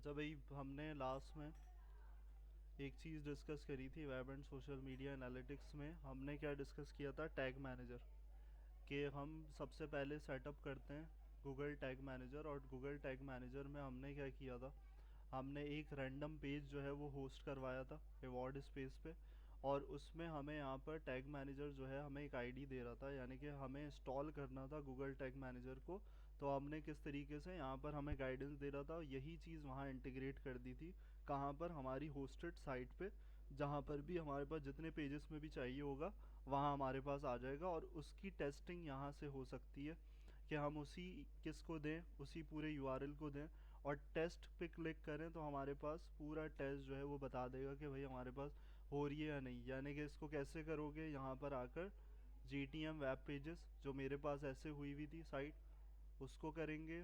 अच्छा भाई, हमने लास्ट में एक चीज़ डिस्कस करी थी web and social media analytics में। हमने क्या डिस्कस किया था? Tag manager. कि हम सबसे पहले सेटअप करते हैं गूगल टैग मैनेजर, और गूगल टैग मैनेजर में हमने क्या किया था, हमने एक रैंडम पेज जो है वो होस्ट करवाया था अवार्ड स्पेस पे। और उसमें हमें यहाँ पर टैग मैनेजर जो है हमें एक आईडी दे रहा था, यानी कि हमें इंस्टॉल करना था गूगल टैग मैनेजर को। तो हमने किस तरीके से यहाँ पर हमें गाइडेंस दे रहा था, यही चीज़ वहाँ इंटीग्रेट कर दी थी। कहाँ पर? हमारी होस्टेड साइट पे, जहाँ पर भी हमारे पास जितने पेजेस में भी चाहिए होगा वहाँ हमारे पास आ जाएगा। और उसकी टेस्टिंग यहाँ से हो सकती है कि हम उसी किसको दें, उसी पूरे यूआरएल को दें, और टेस्ट पे क्लिक करें तो हमारे पास पूरा टेस्ट जो है वो बता देगा कि भाई हमारे पास हो रही है या नहीं। यानी कि इसको कैसे करोगे, यहाँ पर आकर GTM वेब पेजेस जो मेरे पास ऐसे हुई हुई थी साइट, उसको करेंगे।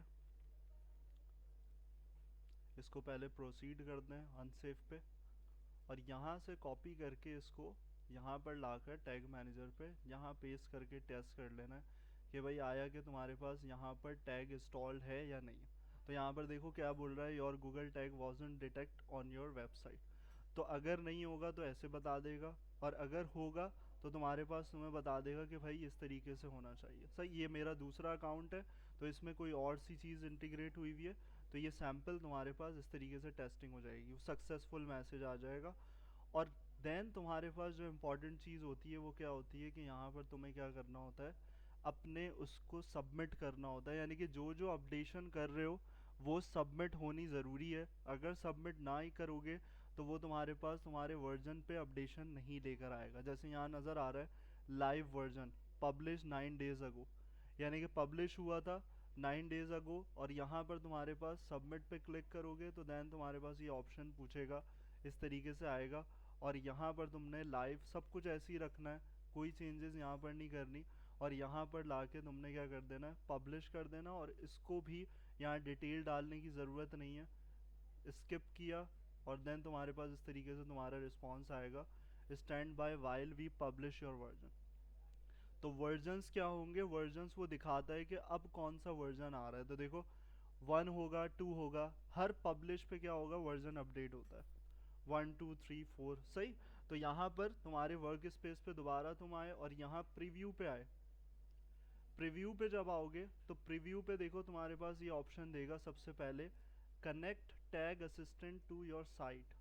इसको पहले प्रोसीड कर दें अनसेफ पे, और यहाँ से कॉपी करके इसको यहाँ पर लाकर टैग मैनेजर पे यहाँ पेस्ट करके टेस्ट कर लेना है कि भाई आया कि तुम्हारे पास यहाँ पर टैग इंस्टॉल्ड है या नहीं। तो यहाँ पर देखो क्या बोल रहा है, your Google tag wasn't detect on your website. तो अगर नहीं होगा तो ऐसे बता देगा, और अगर होगा तो तुम्हारे पास तुम्हें बता देगा कि भाई इस तरीके से होना चाहिए। सही, ये मेरा दूसरा अकाउंट है तो इसमें कोई और सी चीज़ इंटीग्रेट हुई हुई है, तो ये सैम्पल तुम्हारे पास इस तरीके से टेस्टिंग हो जाएगी, सक्सेसफुल मैसेज आ जाएगा। और देन तुम्हारे पास जो इम्पोर्टेंट चीज़ होती है वो क्या होती है कि यहाँ पर तुम्हें क्या करना होता है, अपने उसको सबमिट करना होता है। यानी कि जो जो अपडेशन कर रहे हो वो सबमिट होनी ज़रूरी है। अगर सबमिट ना ही करोगे तो वो तुम्हारे पास तुम्हारे वर्जन पे अपडेशन नहीं लेकर आएगा। जैसे यहाँ नज़र आ रहा है live version publish 9 days ago, यानी कि पब्लिश हुआ था 9 डेज अगो। और यहाँ पर तुम्हारे पास सबमिट पे क्लिक करोगे तो देन तुम्हारे पास ये ऑप्शन पूछेगा, इस तरीके से आएगा। और यहाँ पर तुमने लाइव सब कुछ ऐसे ही रखना है, कोई चेंजेस यहाँ पर नहीं करनी। और यहाँ पर लाके तुमने क्या कर देना है, पब्लिश कर देना। और इसको भी यहाँ डिटेल डालने की ज़रूरत नहीं है, स्किप किया। और देन तुम्हारे पास इस तरीके से तुम्हारा रिस्पॉन्स आएगा, stand by while we publish your version. तो वर्जन्स क्या होंगे, वर्जन्स वो दिखाता है कि अब कौन सा वर्जन आ रहा है। तो देखो 1 होगा, 2 होगा, हर पब्लिश पे क्या होगा, वर्जन अपडेट होता है 1 2 3 4। सही। तो यहाँ पर तुम्हारे वर्क स्पेस पे दोबारा तुम आए और यहाँ प्रीव्यू पे आए। प्रीव्यू पे जब आओगे तो प्रीव्यू पे देखो तुम्हारे पास ये ऑप्शन देगा सबसे पहले, connect tag assistant to your site.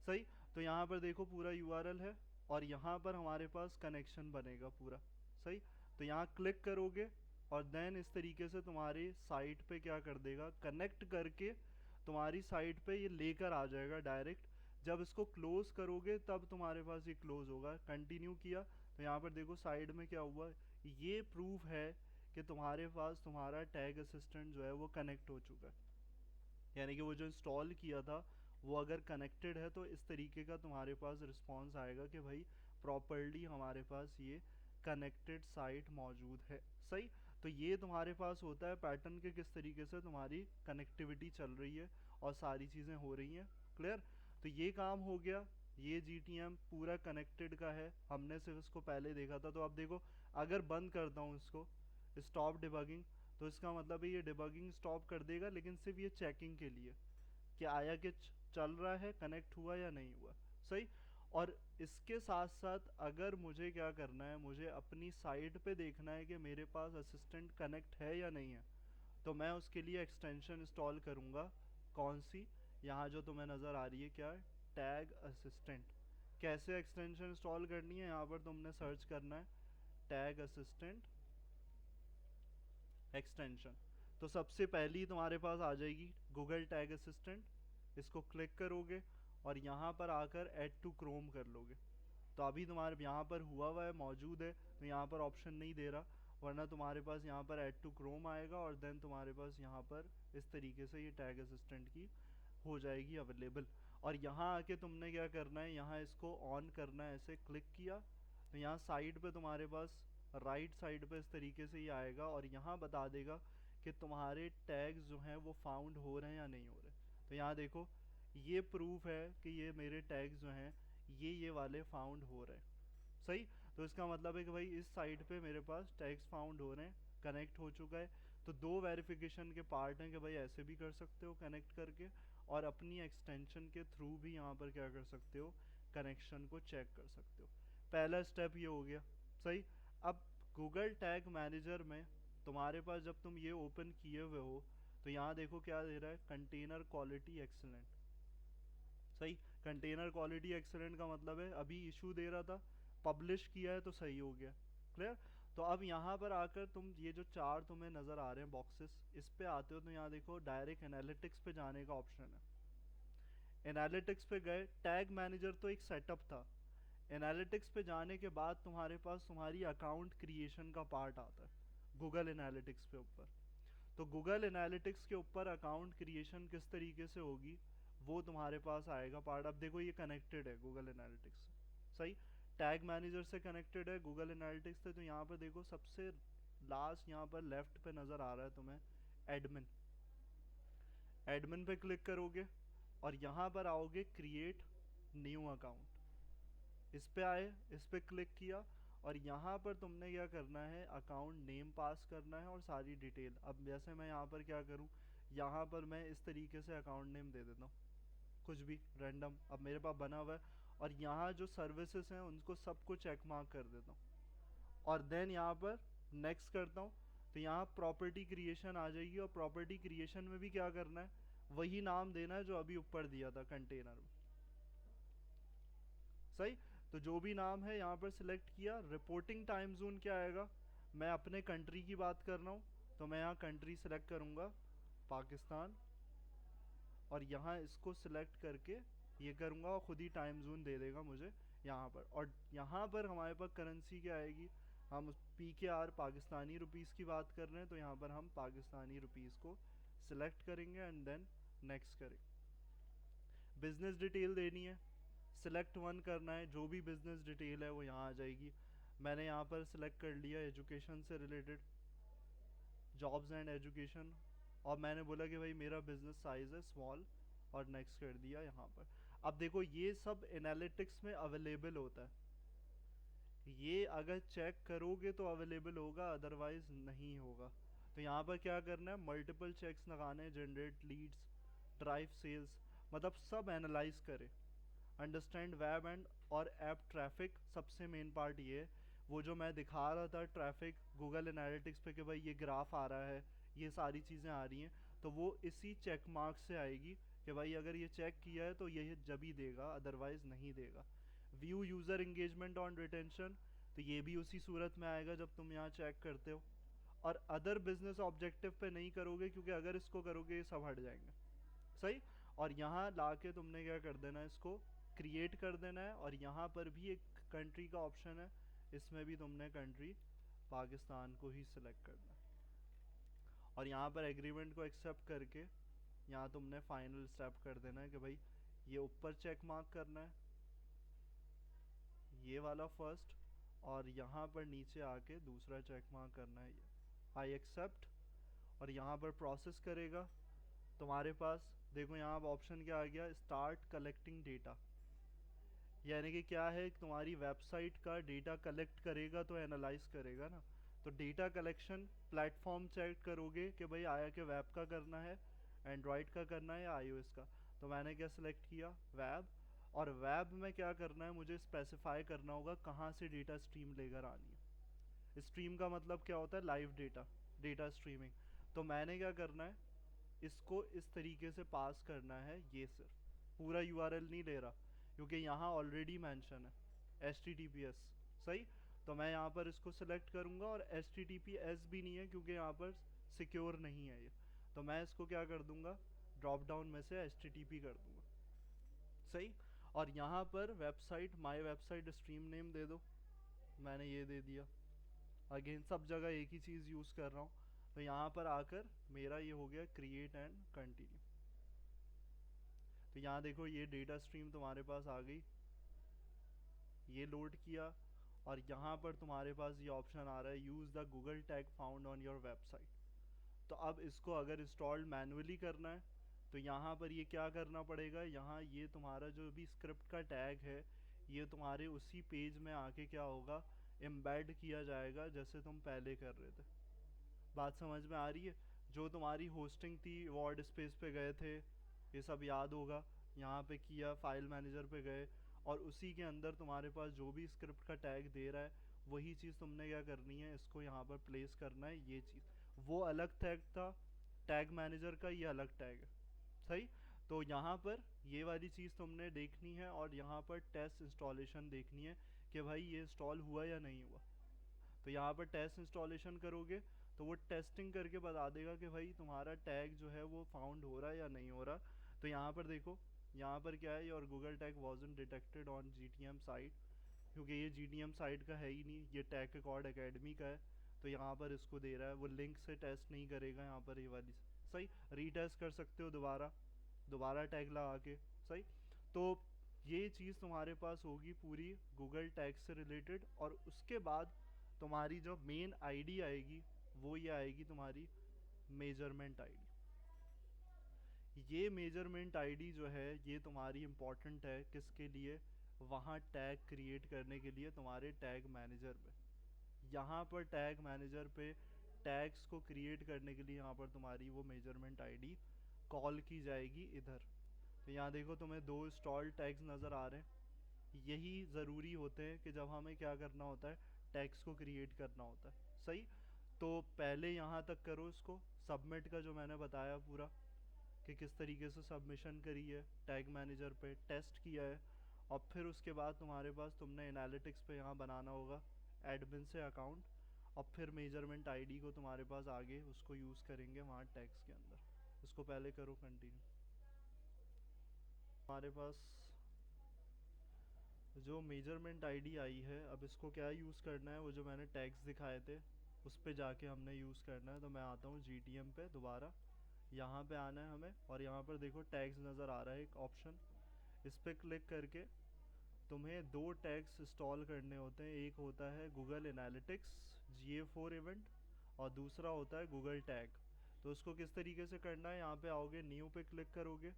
सही। तो यहाँ पर देखो पूरा यूआरएल है और यहाँ पर हमारे पास कनेक्शन बनेगा पूरा। सही। तो यहाँ क्लिक करोगे और देन इस तरीके से तुम्हारी साइट पे क्या कर देगा, कनेक्ट करके तुम्हारी साइट पे ये लेकर आ जाएगा डायरेक्ट। जब इसको क्लोज करोगे तब तुम्हारे पास ये क्लोज होगा। कंटिन्यू किया तो यहाँ पर देखो साइड में क्या हुआ, ये प्रूफ है कि तुम्हारे पास तुम्हारा टैग असिस्टेंट जो है वो कनेक्ट हो चुका है। यानी कि वो जो इंस्टॉल किया था वो अगर कनेक्टेड है तो इस तरीके का तुम्हारे पास रिस्पॉन्स आएगा कि भाई प्रॉपरली हमारे पास ये कनेक्टेड साइट मौजूद है। सही। तो ये तुम्हारे पास होता है पैटर्न के किस तरीके से तुम्हारी कनेक्टिविटी चल रही है और सारी चीज़ें हो रही हैं। क्लियर। तो ये काम हो गया, ये GTM पूरा कनेक्टेड का है, हमने सिर्फ इसको पहले देखा था। तो अब देखो अगर बंद करता हूँ इसको, स्टॉप डिबगिंग, तो इसका मतलब है ये डिबगिंग स्टॉप कर देगा, लेकिन सिर्फ ये चेकिंग के लिए कि आया कि चल रहा है, कनेक्ट हुआ या नहीं हुआ। सही। और इसके साथ साथ अगर मुझे क्या करना है, मुझे अपनी साइट पे देखना है कि मेरे पास असिस्टेंट कनेक्ट है या नहीं है, तो मैं उसके लिए एक्सटेंशन इंस्टॉल करूँगा। कौन सी? यहाँ जो तुम्हें नज़र आ रही है, क्या? Tag assistant. कैसे एक्सटेंशन इंस्टॉल करनी है, यहाँ पर तुमने सर्च करना है टैग असिस्टेंट एक्सटेंशन। तो सबसे पहली तुम्हारे पास आ जाएगी गूगल टैग असिस्टेंट, इसको क्लिक करोगे और यहाँ पर आकर ऐड टू क्रोम कर लोगे। तो अभी तुम्हारे यहाँ पर हुआ है, मौजूद है, तो यहाँ पर ऑप्शन नहीं दे रहा, वरना तुम्हारे पास यहाँ पर ऐड टू क्रोम आएगा और देन तुम्हारे पास यहाँ पर इस तरीके से ये टैग असिस्टेंट की हो जाएगी अवेलेबल। और यहाँ आके तुमने क्या करना है, यहाँ इसको ऑन करना है। ऐसे क्लिक किया तो यहाँ साइड पे तुम्हारे पास राइट साइड पे इस तरीके से ये आएगा और यहाँ बता देगा कि तुम्हारे टैग्स जो हैं वो फाउंड हो रहे हैं या नहीं हो रहे। तो यहाँ देखो ये प्रूफ है कि ये मेरे टैग्स जो हैं ये वाले फाउंड हो रहे हैं। सही। तो इसका मतलब है कि भाई इस साइट पे मेरे पास टैग्स फाउंड हो रहे हैं, कनेक्ट हो चुका है। तो दो वेरिफिकेशन के पार्ट हैं कि भाई ऐसे भी कर सकते हो कनेक्ट करके, और अपनी एक्सटेंशन के थ्रू भी यहाँ पर क्या कर सकते हो, कनेक्शन को चेक कर सकते हो। पहला स्टेप ये हो गया, सही। अब गूगल टैग मैनेजर में तुम्हारे पास जब तुम ये ओपन किए हुए हो तो यहाँ देखो क्या दे रहा है, कंटेनर क्वालिटी एक्सीलेंट, सही। कंटेनर क्वालिटी एक्सीलेंट का मतलब है अभी इशू दे रहा था, पब्लिश किया है तो सही हो गया, क्लियर। तो अब यहाँ पर आकर तुम ये जो चार तुम्हें नज़र आ रहे हैं बॉक्सेस, इस पे आते हो तो यहाँ देखो डायरेक्ट एनालिटिक्स पे जाने का ऑप्शन है। एनालिटिक्स पे गए, टैग मैनेजर तो एक सेटअप था, एनालिटिक्स पे जाने के बाद तुम्हारे पास तुम्हारी अकाउंट क्रिएशन का पार्ट आता है गूगल एनालिटिक्स पे ऊपर। तो गूगल एनालिटिक्स के ऊपर अकाउंट क्रिएशन किस तरीके से होगी वो तुम्हारे पास आएगा पार्ट। अब देखो ये कनेक्टेड है गूगल एनालिटिक्स से, सही। टैग मैनेजर से कनेक्टेड है गूगल एनालिटिक्स से। तो यहाँ पर देखो सबसे लास्ट यहाँ पर लेफ्ट पे नज़र आ रहा है तुम्हें एडमिन, एडमिन पे क्लिक करोगे और यहाँ पर आओगे क्रिएट न्यू अकाउंट, इस पे आए, इस पे क्लिक किया और यहाँ पर तुमने क्या करना है, अकाउंट नेम पास करना है और सारी डिटेल। अब जैसे मैं यहाँ पर क्या करूँ, यहाँ पर मैं इस तरीके से अकाउंट नेम दे देता हूँ, कुछ भी रैंडम अब मेरे पास बना हुआ है, और यहाँ जो सर्विसेज हैं उनको सबको चेक मार्क कर देता हूँ और देन यहाँ पर नेक्स्ट करता हूँ। तो यहाँ प्रॉपर्टी क्रिएशन आ जाएगी और प्रॉपर्टी क्रिएशन में भी क्या करना है, वही नाम देना है जो अभी ऊपर दिया था कंटेनर में, सही। तो जो भी नाम है यहाँ पर सिलेक्ट किया। रिपोर्टिंग टाइम जोन क्या आएगा, मैं अपने कंट्री की बात कर रहा हूँ तो मैं यहाँ कंट्री सिलेक्ट करूँगा पाकिस्तान और यहाँ इसको सिलेक्ट करके ये करूँगा और ख़ुद ही टाइम जोन दे देगा मुझे यहाँ पर। और यहाँ पर हमारे पास करेंसी क्या आएगी, हम PKR पाकिस्तानी रुपीस की बात कर रहे हैं तो यहाँ पर हम पाकिस्तानी रुपीस को सिलेक्ट करेंगे एंड देन नेक्स्ट करेंगे। बिजनेस डिटेल देनी है, सिलेक्ट वन करना है, जो भी बिजनेस डिटेल है वो यहाँ आ जाएगी। मैंने यहाँ पर सिलेक्ट कर लिया एजुकेशन से रिलेटेड, जॉब्स एंड एजुकेशन, और मैंने बोला कि भाई मेरा बिजनेस साइज है स्मॉल और नेक्स्ट कर दिया यहाँ पर। अब देखो ये सब एनालिटिक्स में अवेलेबल होता है, ये अगर चेक करोगे तो अवेलेबल होगा अदरवाइज नहीं होगा। तो यहाँ पर क्या करना है, मल्टीपल चेक्स लगाने हैं, जनरेट लीड्स, ड्राइव सेल्स, मतलब सब एनालाइज करे, अंडरस्टैंड वेब एंड और ऐप ट्रैफिक। सबसे मेन पार्ट ये है, वो जो मैं दिखा रहा था ट्रैफिक गूगल एनालिटिक्स पे कि भाई ये ग्राफ आ रहा है, ये सारी चीज़ें आ रही हैं, तो वो इसी चेक मार्क से आएगी कि भाई अगर ये चेक किया है तो ये जब ही देगा अदरवाइज नहीं देगा। View user engagement on retention, तो ये भी उसी सूरत में आएगा जब तुम यहाँ चेक करते हो। और अदर बिजनेस ऑब्जेक्टिव पे नहीं करोगे क्योंकि अगर इसको करोगे ये सब हट जाएंगे, सही। और यहाँ ला के तुमने क्या कर देना है, इसको क्रिएट कर देना है और यहाँ पर भी एक कंट्री का ऑप्शन है, इसमें भी तुमने कंट्री पाकिस्तान को ही सिलेक्ट करना है और यहाँ पर एग्रीमेंट को एक्सेप्ट करके यहाँ तुमने फाइनल स्टेप कर देना है कि भाई ये ऊपर चेक मार्क करना है, ये वाला फर्स्ट, और यहाँ पर नीचे आके दूसरा चेक मार्क करना है, ये आई एक्सेप्ट। और यहाँ पर प्रोसेस करेगा तुम्हारे पास, देखो यहाँ अब ऑप्शन क्या आ गया, स्टार्ट कलेक्टिंग डेटा, यानी कि क्या है, तुम्हारी वेबसाइट का डेटा कलेक्ट करेगा तो एनालाइज करेगा ना। तो डेटा कलेक्शन प्लेटफॉर्म चेक करोगे कि भाई आया कि वेब का करना है, एंड्रॉयड का करना है या iOS का। तो मैंने क्या सिलेक्ट किया, वेब। और वेब में क्या करना है, मुझे स्पेसिफाई करना होगा कहाँ से डेटा स्ट्रीम लेकर आनी है। स्ट्रीम का मतलब क्या होता है, लाइव डेटा, डेटा स्ट्रीमिंग। तो मैंने क्या करना है, इसको इस तरीके से पास करना है, ये सिर्फ पूरा URL नहीं ले रहा क्योंकि यहाँ ऑलरेडी मेंशन है HTTPS, सही। तो मैं यहाँ पर इसको सिलेक्ट करूँगा और HTTPS भी नहीं है क्योंकि यहाँ पर सिक्योर नहीं है ये, तो मैं इसको क्या कर दूँगा, ड्रॉप डाउन में से HTTP कर दूँगा, सही। और यहाँ पर website, my website stream name दे दो, मैंने ये दे दिया। अगेन सब जगह एक ही चीज़ यूज़ कर रहा हूँ, तो यहाँ पर आकर मेरा ये हो गया क्रिएट एंड कंटिन्यू। तो यहाँ देखो ये डेटा स्ट्रीम तुम्हारे पास आ गई, ये लोड किया और यहाँ पर तुम्हारे पास ये ऑप्शन आ रहा है, use the Google tag found on your website. तो अब इसको अगर इंस्टॉल मैनुअली करना है तो यहाँ पर ये क्या करना पड़ेगा, यहाँ ये तुम्हारा जो भी स्क्रिप्ट का टैग है ये तुम्हारे उसी पेज में आके क्या होगा, एम्बेड किया जाएगा जैसे तुम पहले कर रहे थे। बात समझ में आ रही है, जो तुम्हारी होस्टिंग थी वर्ड स्पेस पे गए थे, ये सब याद होगा। यहाँ पे किया, फाइल मैनेजर पे गए, और उसी के अंदर तुम्हारे पास जो भी स्क्रिप्ट का टैग दे रहा है वही चीज़ तुमने क्या करनी है, इसको यहाँ पर प्लेस करना है। ये चीज़, वो अलग टैग था टैग मैनेजर का, ये अलग टैग है। सही। तो यहाँ पर ये वाली चीज़ तुमने देखनी है, और यहाँ पर टेस्ट इंस्टॉलेशन देखनी है कि भाई ये इंस्टॉल हुआ या नहीं हुआ। तो यहाँ पर टेस्ट इंस्टॉलेशन करोगे तो वो टेस्टिंग करके बता देगा कि भाई तुम्हारा टैग जो है वो फाउंड हो रहा है या नहीं हो रहा। तो यहाँ पर देखो, यहाँ पर क्या है, और Google tag वॉजन detected on GTM site, क्योंकि ये GTM साइट का है ही नहीं, ये टैग रिकॉर्ड एकेडमी का है। तो यहाँ पर इसको दे रहा है, वो लिंक से टेस्ट नहीं करेगा यहाँ पर ये वाली। सही। रीटेस्ट कर सकते हो दोबारा, दोबारा टैग लगा के। सही। तो ये चीज़ तुम्हारे पास होगी पूरी गूगल टैग से रिलेटेड। और उसके बाद तुम्हारी जो मेन आईडी आएगी वो ये आएगी तुम्हारी मेजरमेंट आईडी। ये मेजरमेंट आईडी जो है ये तुम्हारी इम्पोर्टेंट है, किसके लिए, वहाँ टैग क्रिएट करने के लिए तुम्हारे टैग मैनेजर पे। यहाँ पर टैग मैनेजर पे टैग्स को क्रिएट करने के लिए यहाँ पर तुम्हारी वो मेजरमेंट आईडी कॉल की जाएगी इधर। तो यहाँ देखो तुम्हें 2 इंस्टॉल टैग्स नज़र आ रहे हैं। यही ज़रूरी होते हैं कि जब हमें क्या करना होता है, टैग्स को क्रिएट करना होता है। सही। तो पहले यहाँ तक करो इसको, सबमिट का जो मैंने बताया पूरा कि किस तरीके से सबमिशन करी है, टैग मैनेजर पे टेस्ट किया है। और फिर उसके बाद तुम्हारे पास तुमने एनालिटिक्स पे यहाँ बनाना होगा एडमिन से अकाउंट, और फिर मेजरमेंट आईडी को तुम्हारे पास आगे उसको यूज़ करेंगे वहाँ टैग्स के अंदर। इसको पहले करो कंटिन्यू। हमारे पास जो मेजरमेंट आईडी आई है, अब इसको क्या यूज़ करना है, वो जो मैंने टैग्स दिखाए थे उस पे जाके हमने यूज़ करना है। तो मैं आता हूँ GTM पे दोबारा, यहाँ पे आना है हमें, और यहाँ पर देखो टैग्स नज़र आ रहा है एक ऑप्शन, इस पर क्लिक करके तुम्हें 2 टैग्स इंस्टॉल करने होते हैं। एक होता है गूगल एनालिटिक्स GA4 इवेंट, और दूसरा होता है गूगल टैग। तो उसको किस तरीके से करना है, यहाँ पे आओगे, न्यू पे क्लिक करोगे,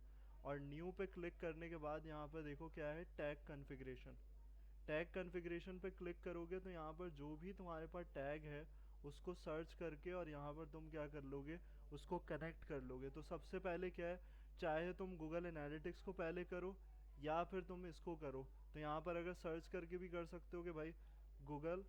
और न्यू पे क्लिक करने के बाद यहाँ पर देखो क्या है, टैग कॉन्फ़िगरेशन। टैग कॉन्फ़िगरेशन पे क्लिक करोगे तो यहाँ पर जो भी तुम्हारे पास टैग है उसको सर्च करके, और यहाँ पर तुम क्या कर लोगे, उसको कनेक्ट कर लोगे। तो सबसे पहले क्या है, चाहे तुम गूगल एनालिटिक्स को पहले करो या फिर तुम इसको करो। तो यहाँ पर अगर सर्च करके भी कर सकते हो कि भाई गूगल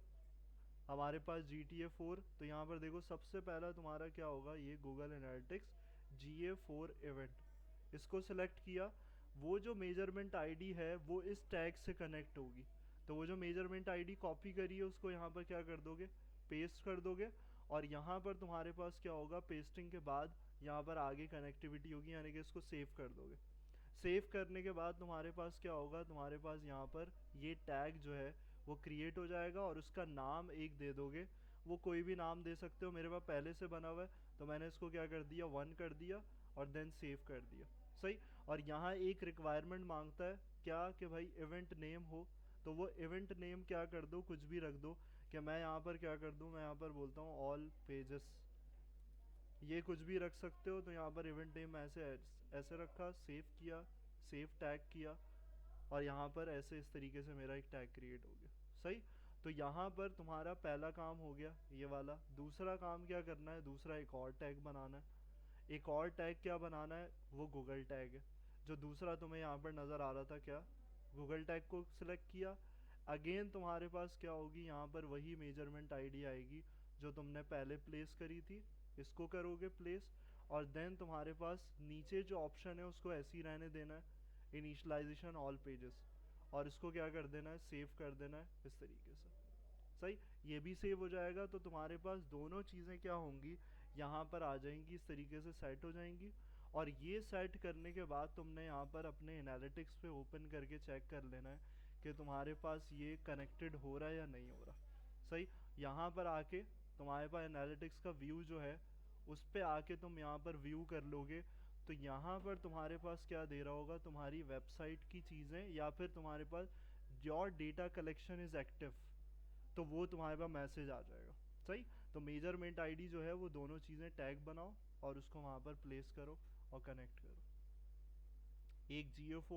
हमारे पास GTA4, तो यहाँ पर देखो सबसे पहला तुम्हारा क्या होगा, ये गूगल एनालिटिक्स GA4 इवेंट। इसको सिलेक्ट किया, वो जो मेजरमेंट आईडी है वो इस टैग से कनेक्ट होगी। तो वो जो मेजरमेंट आईडी कॉपी करी है उसको यहाँ पर क्या कर दोगे, पेस्ट कर दोगे। और यहाँ पर तुम्हारे पास क्या होगा, पेस्टिंग के बाद यहाँ पर आगे कनेक्टिविटी होगी, यानी कि इसको सेव कर दोगे। सेव करने के बाद तुम्हारे पास क्या होगा, तुम्हारे पास यहाँ पर ये टैग जो है वो क्रिएट हो जाएगा, और उसका नाम एक दे दोगे। वो कोई भी नाम दे सकते हो, मेरे पास पहले से बना हुआ है तो मैंने इसको क्या कर दिया, 1 कर दिया, और देन सेव कर दिया। सही। और यहाँ एक रिक्वायरमेंट मांगता है क्या, कि भाई इवेंट नेम हो। तो वो इवेंट नेम क्या कर दो, कुछ भी रख दो। कि मैं यहाँ पर क्या कर दूँ, मैं यहाँ पर बोलता हूँ ऑल पेजेस, ये कुछ भी रख सकते हो। तो यहाँ पर इवेंट नेम ऐसे ऐसे रखा, सेव किया, सेव टैग किया, और यहाँ पर ऐसे इस तरीके से मेरा एक टैग क्रिएट हो गया। सही। तो यहाँ पर तुम्हारा पहला काम हो गया ये वाला। दूसरा काम क्या करना है, दूसरा एक और टैग बनाना है। एक और टैग क्या बनाना है, वो गूगल टैग है। जो दूसरा तुम्हें यहाँ पर नज़र आ रहा था, क्या, गूगल टैग को सिलेक्ट किया। अगेन तुम्हारे पास क्या होगी, यहाँ पर वही मेजरमेंट आईडी आएगी जो तुमने पहले प्लेस करी थी, इसको करोगे प्लेस। और देन तुम्हारे पास नीचे जो ऑप्शन है उसको ऐसे ही रहने देना है, इनिशियलाइजेशन ऑल पेजेस, और इसको क्या कर देना है, सेव कर देना है इस तरीके से। सही। ये भी सेव हो जाएगा। तो तुम्हारे पास दोनों चीज़ें क्या होंगी, यहाँ पर आ जाएंगी, इस तरीके से सेट हो जाएंगी। और ये सेट करने के बाद तुमने यहाँ पर अपने एनालिटिक्स पे ओपन करके चेक कर लेना है कि तुम्हारे पास ये कनेक्टेड हो रहा है या नहीं हो रहा। सही। यहाँ पर आके तुम्हारे पास एनालिटिक्स का व्यू जो है उस पर आके तुम यहाँ पर व्यू कर लोगे। तो यहाँ पर तुम्हारे पास क्या दे रहा होगा, तुम्हारी वेबसाइट की चीज़ें, या फिर तुम्हारे पास your data collection is active, तो वो तुम्हारे पास मैसेज आ जाएगा। सही। तो मेजरमेंट आईडी जो है वो दोनों चीज़ें टैग बनाओ और उसको वहाँ पर प्लेस करो और कनेक्ट करो। एक GA4